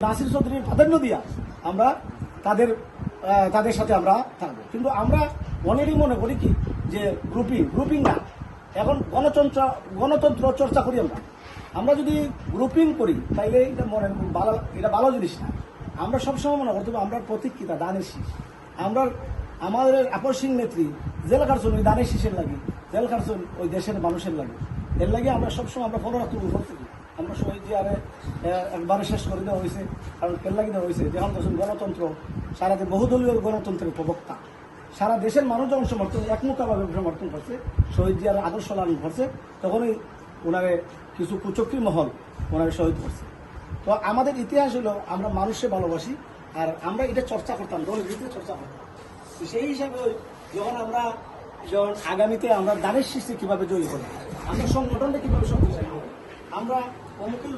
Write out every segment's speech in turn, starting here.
নাসির চৌধুরীর প্রাধান্য দিয়া আমরা তাদের সাথে আমরা থাকবো। কিন্তু আমরা অনেকই মনে করি কি যে গ্রুপিং না, এখন গণতন্ত্র চর্চা করি আমরা যদি গ্রুপিং করি তাইলে এটা মনে ভালো, এটা ভালো জিনিস না। আমরা সবসময় মনে করতে আমরা প্রতীক্ষিতা দানের শীষ। আমরা আমাদের আপসীন নেত্রী জেল খারছুন ওই দানের শীষের লাগে, জেল খারছুন ওই দেশের মানুষের লাগে, এর লাগে আমরা সবসময় আমরা ফলো রাখতে উপর থেকে আমরা শহীদ জিয়ারে একবারে শেষ করে দেওয়া হয়েছে। কারণ কেল্লাগি দেওয়া হয়েছে যখন তখন গণতন্ত্র সারাতে বহুদলীয় গণতন্ত্রের প্রবক্তা সারা দেশের মানুষ যখন সমর্থন একমুখাভাবে সমর্থন করছে, শহীদ জিয়ার আদর্শ লালন করছে, তখনই ওনারে কিছু কুচক্রী মহল ওনারে শহীদ করছে। তো আমাদের ইতিহাস হলো আমরা মানুষকে ভালোবাসি, আর আমরা এটা চর্চা করতাম, দলের ভিতরে চর্চা করতাম। সেই হিসাবে যখন আগামীতে আমরা দানের শীর্ষে কীভাবে জয়ী করি, আমরা সংগঠনটা কীভাবে শক্তিশালী করি, আমরা অমুকের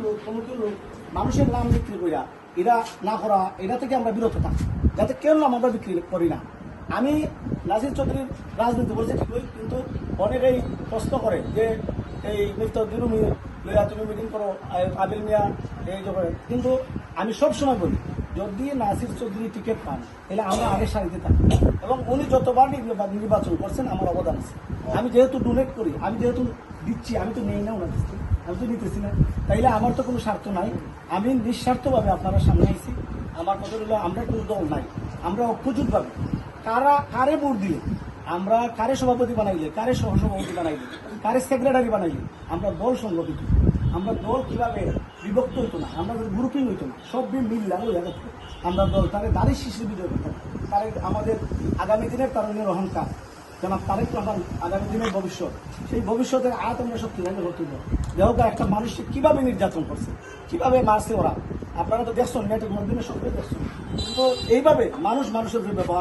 লোক মানুষের নাম বিক্রি করিয়া এরা না করা, এটা থেকে আমরা বিরত থাকি, যাতে কেউ নাম আমরা বিক্রি করি না। আমি নাসির চৌধুরীর রাজনীতি বলছি ঠিকই, কিন্তু অনেকেই প্রশ্ন করে যে এই মিস্টার দিরুমি লইয়া তুমি মিটিং করো, আবিল মিয়া এই যে করে। কিন্তু আমি সবসময় বলি যদি নাসির চৌধুরী টিকিট পান তাহলে আমরা আগে সারিতে থাকি, এবং উনি যতবার নির্বাচন করছেন আমার অবদান আছে। আমি যেহেতু ডোনেট করি, আমি যেহেতু দিচ্ছি, আমি তো নেই না ওনার কাছে, আমি তো নিতেছি না, তাইলে আমার তো কোনো স্বার্থ নাই। আমি নিঃস্বার্থভাবে আপনারা সামনে আইছি। আমার কথা হলো আমরা কোনো দল নাই, আমরা অপ্রচুরভাবে কারে ভোট দিলে, আমরা কারে সভাপতি বানাইলে, কারে সহসভাপতি বানাইলে, কারে সেক্রেটারি বানাইলে আমরা দল সংগঠিত, আমরা দল কিভাবে বিভক্ত হইতো না, আমরা গ্রুপিং হইতো না, সব মিললে আমরা দল তারে দাঁড়িয়ে শীর্ষে বিজয় করতাম। তারে আমাদের আগামী দিনের তারুণ্যের অহংকার যেমন তারেক রহমান, আগামী দিনের ভবিষ্যৎ, সেই ভবিষ্যতের আয়াত আমরা সব কিভাবে করতে দেবো। দেহকা একটা মানুষকে কিভাবে নির্যাতন করছে, কিভাবে মারছে ওরা, আপনারা তো দেখছেন নেটের মাধ্যমে সবটাই দেখছেন। কিন্তু এইভাবে মানুষের যে ব্যবহার